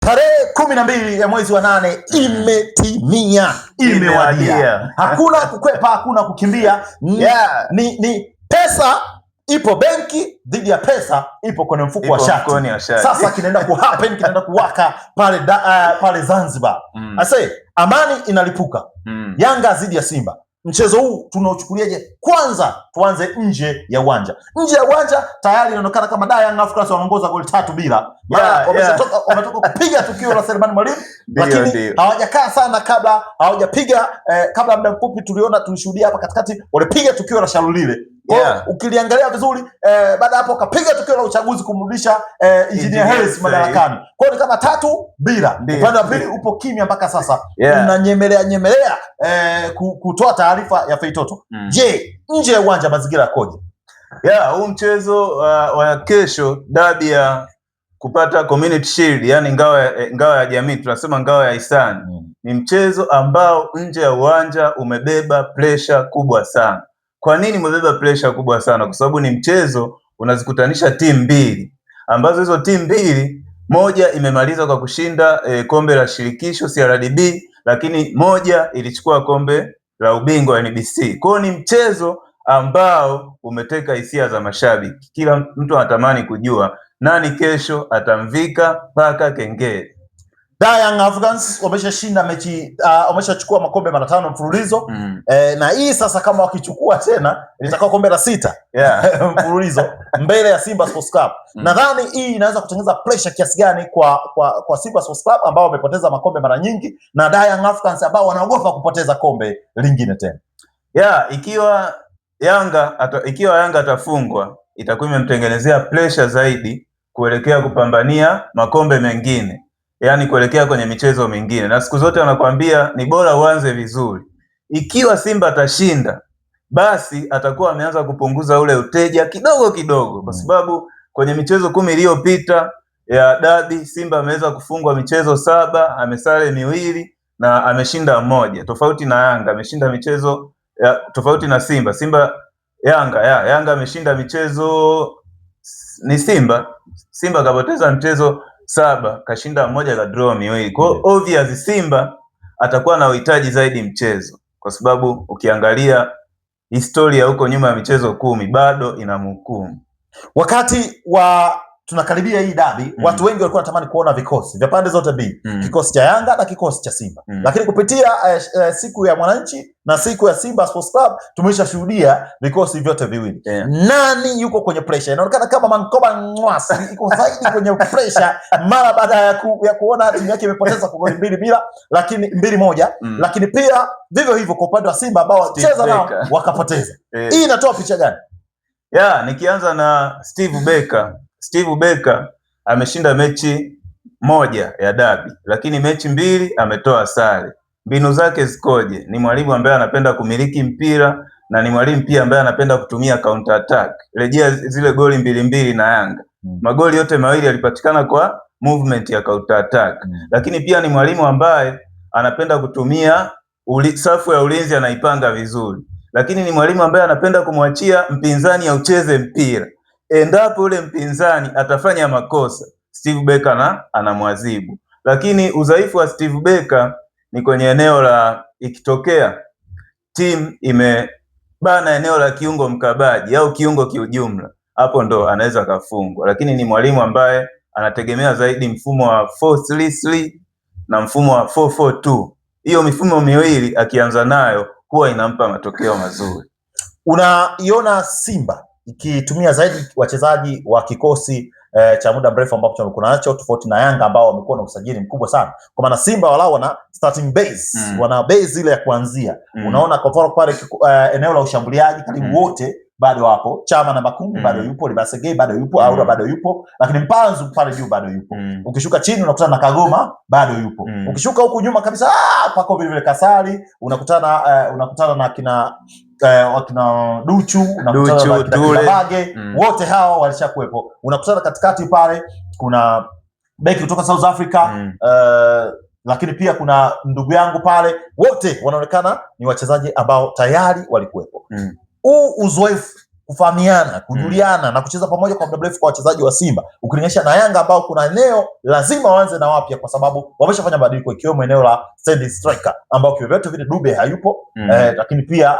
Tarehe 12 ya mwezi wa 8 imetimia, imewadia. Hakuna kukwepa, hakuna kukimbia. Ni pesa ipo benki dhidi ya pesa ipo kwenye mfuko wa shati. Sasa kinaenda kuhappen, kinaenda kuwaka pale Zanzibar. Ase amani inalipuka. Yanga dhidi ya Simba. Mchezo huu tunaochukuliaje? Kwanza tuanze nje ya uwanja. Nje ya uwanja tayari inaonekana kama Young Africans wanaongoza goli 3-0. Wametoka kupiga tukio la Selemani Mwalimu, lakini hawajakaa sana kabla hawajapiga kabla muda mfupi tulishuhudia hapa katikati walipiga tukio la Shalulile. Ukiliangalia vizuri baada hapo akapiga tukio la uchaguzi kumrudisha Engineer Hersi madarakani. Kwa hiyo ni kama 3-0. Upande wa pili upo kimya mpaka sasa. Unanyemelea kutoa taarifa ya Feitoto. Je, nje ya uwanja mazingira yakoje? Huu mchezo wa kesho, dabi ya kupata Community Shield, yani ngao ya jamii, tunasema ngao ya hisani. Ni mchezo ambao nje ya uwanja umebeba pressure kubwa sana. Kwa nini umebeba pressure kubwa sana? Kwa sababu ni mchezo unazikutanisha timu mbili ambazo hizo timu mbili, moja imemaliza kwa kushinda kombe la shirikisho CRDB, lakini moja ilichukua kombe la ubingwa NBC. Kwa hiyo ni mchezo ambao umeteka hisia za mashabiki. Kila mtu anatamani kujua nani kesho atamvika paka kengele. Young Africans wameshashinda mechi, wameshachukua makombe mara 5 mfululizo. Na hii sasa kama wakichukua tena litakuwa kombe la 6 mfululizo mbele ya Simba Sports Club. Nadhani hii inaweza kutengeneza pressure kiasi gani kwa Simba Sports Club ambao wamepoteza makombe mara nyingi na Young Africans ambao wanaogopa kupoteza kombe lingine tena. Ikiwa Yanga atafungwa itakuwa imemtengenezea pressure zaidi kuelekea kupambania makombe mengine. Yani kuelekea kwenye michezo mingine. Na siku zote wanakuambia ni bora uanze vizuri. Ikiwa Simba atashinda, basi atakuwa ameanza kupunguza ule uteja kidogo kidogo, kwa sababu kwenye michezo 10 iliyopita ya dabi Simba ameweza kufungwa michezo 7, amesare 2 na ameshinda 1. Tofauti na Yanga ameshinda michezo tofauti na Simba Yanga ameshinda michezo ni Simba kapoteza mchezo 7, kashinda 1, ka draw 2. Kwa hiyo obvious Simba atakuwa na uhitaji zaidi mchezo, kwa sababu ukiangalia historia huko nyuma ya michezo 10 bado inamhukumu. Wakati tunakaribia hii dabi, watu wengi walikuwa wanatamani kuona vikosi vya pande zote mbili, kikosi cha Yanga na kikosi cha Simba. Lakini kupitia siku ya Mwananchi na siku ya Simba Sports Club tumeshashuhudia vikosi vyote viwili. Nani yuko kwenye pressure? Inaonekana kama Mankoba Ngwasi iko zaidi kwenye pressure mara baada ya kuona timu yake imepoteza kwa goli 2-0, lakini 2-1, lakini pia vivyo hivyo kwa upande wa Simba ambao wacheza nao wakapoteza. Hii inatoa picha gani? Nikianza na Steve Becker ameshinda mechi 1 ya dabi, lakini mechi 2 ametoa sare. Mbinu zake zikoje? Ni mwalimu ambaye anapenda kumiliki mpira na ni mwalimu pia ambaye anapenda kutumia counter attack. Rejea zile goli 2-2 na Yanga. Magoli yote mawili yalipatikana kwa movement ya counter attack. Lakini pia ni mwalimu ambaye anapenda kutumia safu ya ulinzi, anaipanga vizuri. Lakini ni mwalimu ambaye anapenda kumwachia mpinzani aucheze mpira. Endapo ule mpinzani atafanya makosa, Steve Becker anamwadhibu. Lakini udhaifu wa Steve Becker ni kwenye eneo la ikitokea timu imebana eneo la kiungo mkabaji au kiungo kiujumla, hapo ndo anaweza kafungwa. Lakini ni mwalimu ambaye anategemea zaidi mfumo wa 4-3-3 na mfumo wa 4-4-2. Hiyo mifumo miwili akianza nayo huwa inampa matokeo mazuri. Unaiona Simba ikitumia zaidi wachezaji wa kikosi cha muda mrefu ambao tumekuwa nacho, tofauti na Yanga ambao wamekuwa na usajili mkubwa sana. Kwa maana Simba walao wana starting base, wana base ile ya kuanzia. Unaona kwa mfano pale eneo la ushambuliaji karibu wote bado wapo. Chama na Makungu bado yupo, Libasege bado yupo, Aura bado yupo, lakini Mpanzu pale juu bado yupo. Ukishuka chini unakutana na Kagoma bado yupo. Ukishuka huku nyuma kabisa pako vile vile Kasari, unakutana na kina Duchu, unakutana na Bage, wote hao walishakuepo. Unakutana katikati pale kuna beki kutoka South Africa, lakini pia kuna ndugu yangu pale, wote wanaonekana ni wachezaji ambao tayari walikuepo. Uzoefu kufahamiana, kujuliana na kucheza pamoja kwa muda mrefu kwa wachezaji wa Simba, ukilinganisha na Yanga ambao kuna eneo lazima waanze na wapya kwa sababu wameshafanya mabadiliko, ikiwemo eneo la standing striker ambao kivyovyote vile Dube hayupo, lakini pia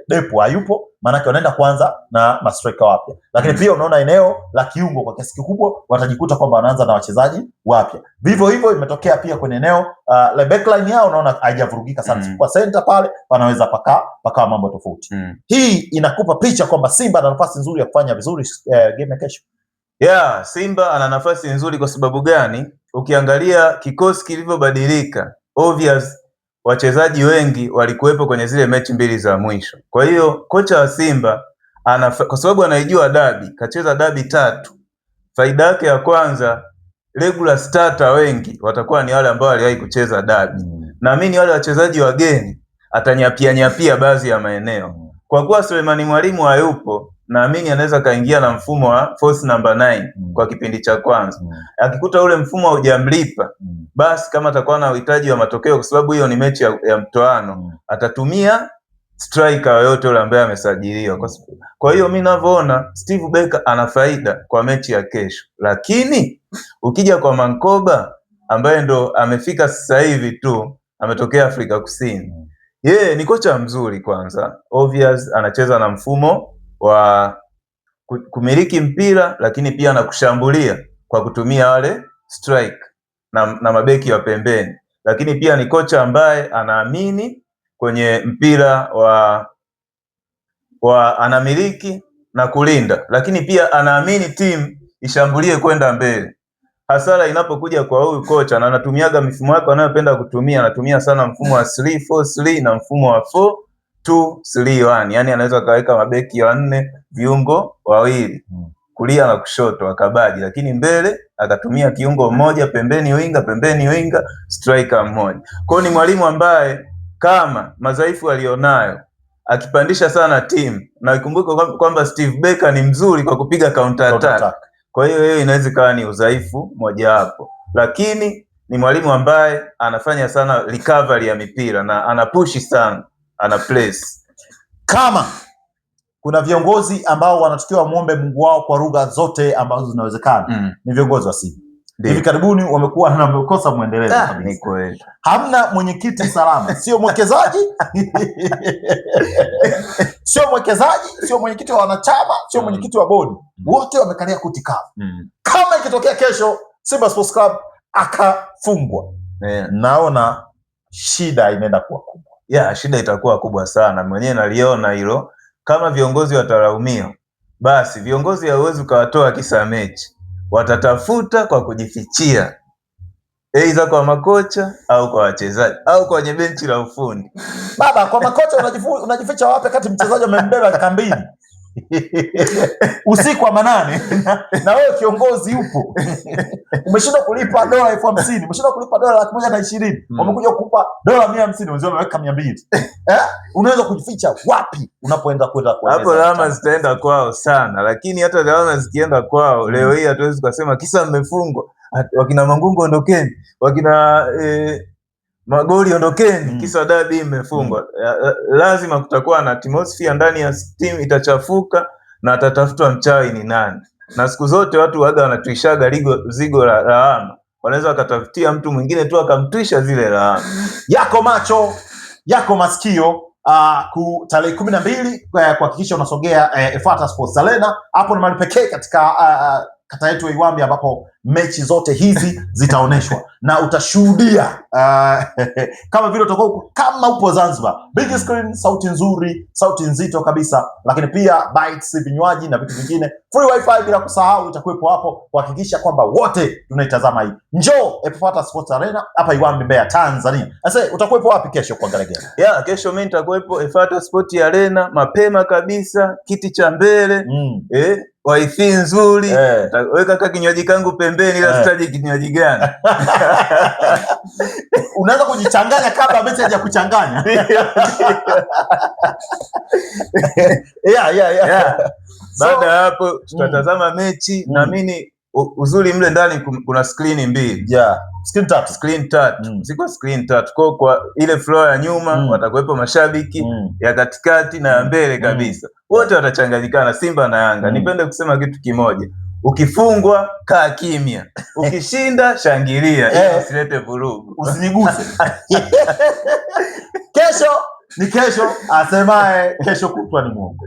Depo hayupo, maana wanaenda kuanza na mastrika wapya. Lakini pia unaona eneo la kiungo kwa kiasi kikubwa watajikuta kwamba wanaanza na wachezaji wapya. Vivyo hivyo imetokea pia kwenye eneo la backline yao, unaona haijavurugika sana. Kwa center pale panaweza pakawa mambo tofauti. Hii inakupa picha kwamba Simba ana nafasi nzuri ya kufanya vizuri game ya kesho. Yeah, Simba ana nafasi nzuri kwa sababu gani? Ukiangalia kikosi kilivyobadilika, obvious wachezaji wengi walikuwepo kwenye zile mechi mbili za mwisho. Kwa hiyo kocha wa Simba kwa sababu anaijua dabi, kacheza dabi 3. Faida yake ya kwanza, regular starter wengi watakuwa ni wale ambao waliwahi kucheza dabi. Naamini wale wachezaji wageni atanyapia baadhi ya maeneo. Kwa kuwa Sulemani Mwalimu hayupo, naamini anaweza kaingia na mfumo wa force number 9 kwa kipindi cha kwanza. Akikuta ule mfumo haujamlipa, basi kama atakuwa na uhitaji wa matokeo, kwa sababu hiyo ni mechi ya mtoano, atatumia striker yoyote yule ambaye amesajiliwa. Kwa hiyo mimi ninavyoona Steve Becker ana faida kwa mechi ya kesho. Lakini ukija kwa Mankoba ambaye ndo amefika sasa hivi tu, ametokea Afrika Kusini. Yeye ni kocha mzuri kwanza. Obvious anacheza na mfumo wa kumiliki mpira, lakini pia na kushambulia kwa kutumia wale strike na mabeki wa pembeni. Lakini pia ni kocha ambaye anaamini kwenye mpira wa anamiliki na kulinda, lakini pia anaamini timu ishambulie kwenda mbele. Hasara inapokuja kwa huyu kocha, na anatumiaga mifumo yake anayopenda kutumia, anatumia sana mfumo wa 3-4-3 na mfumo wa 4-2-3-1. Yani anaweza kaweka mabeki wanne, viungo wawili, kulia na kushoto akabaji, lakini mbele akatumia kiungo mmoja, pembeni winga, striker mmoja. Kwa hiyo ni mwalimu ambaye kama madhaifu alionayo akipandisha sana timu, na ikumbuke kwamba Steve Becker ni mzuri kwa kupiga counter attack. Kwa hiyo inaweza kawa ni udhaifu moja wapo, lakini ni mwalimu ambaye anafanya sana recovery ya mipira na anapushi sana, ana place. Kama kuna viongozi ambao wanatakiwa muombe Mungu wao kwa lugha zote ambazo zinawezekana, ni viongozi wa Simba. Hivi karibuni wamekuwa na mkosa muendelezo kabisa. Ni kweli. Hamna mwenyekiti salama, sio mwekezaji sio mwekezaji, sio mwenyekiti wa wanachama, sio mwenyekiti wa bodi. Wote wamekalia kuti kavu. Kama ikitokea kesho Simba Sports Club akafungwa, naona shida inaenda kuwa kubwa. Shida itakuwa kubwa sana. Mwenyewe naliona hilo. Kama viongozi watalaumiwa, basi viongozi hawezi ukawatoa kisa mechi. Watatafuta kwa kujifichia, aidha kwa makocha au kwa wachezaji au kwenye benchi la ufundi. Baba, kwa makocha unajificha wapi kati mchezaji amembeba kambini usiku wa manane na wewe kiongozi upo umeshindwa kulipa dola 50,000, umeshindwa kulipa dola 120,000, wamekuja kukupa dola 150, wenzao wameweka 200. Unaweza kujificha wapi unapoenda kwenda kwa hapo? Lawama zitaenda kwao sana, lakini hata lawama zikienda kwao leo hii hatuwezi kusema kisa mmefungwa, wakina Mangungu ondokeni, wakina Magoli ondokeni, kisa dabi imefungwa. Lazima kutakuwa na atmosphere ndani ya team itachafuka, na atatafutwa mchawi ni nani. Na siku zote watu waga wanatuishaga zigo la lawama, wanaweza wakatafutia mtu mwingine tu akamtwisha zile lawama. Yako macho yako masikio tarehe 12 kuhakikisha unasogea Efata Sports Arena. Hapo ni mahali pekee katika kata yetu ya Iwambi ambapo mechi zote hizi zitaoneshwa na utashuhudia kama vile utakuwa kama upo Zanzibar. Big screen, sauti nzuri, sauti nzito kabisa, lakini pia bites, vinywaji na vitu vingine, free wifi bila kusahau itakuwepo hapo kuhakikisha kwamba wote tunaitazama hii. Njoo Efata Sports Arena hapa Iwambi, Mbeya, Tanzania. Sasa utakuwepo wapi kesho kuangalia game? Kesho mimi nitakuwepo Efata Sports Arena mapema kabisa, kiti cha mbele, wifi nzuri, weka kaka kinywaji kangu pembeni, ila sitaji kinywaji gani. Unaweza kujichanganya kabla mechi haija kuchanganya. Baada ya hapo tutatazama mechi. Naamini uzuri mle ndani kuna screen mbili. Yeah. Screen tatu. Ziko screen tatu. Kwa ile floor ya nyuma watakuwepo mashabiki, ya katikati na ya mbele kabisa. Wote watachanganyikana, Simba na Yanga. Nipende kusema kitu kimoja. Ukifungwa kaa kimya. Ukishinda shangilia ili usilete vurugu. Usiniguse. Kesho ni kesho, asemaye kesho kutwa ni Mungu.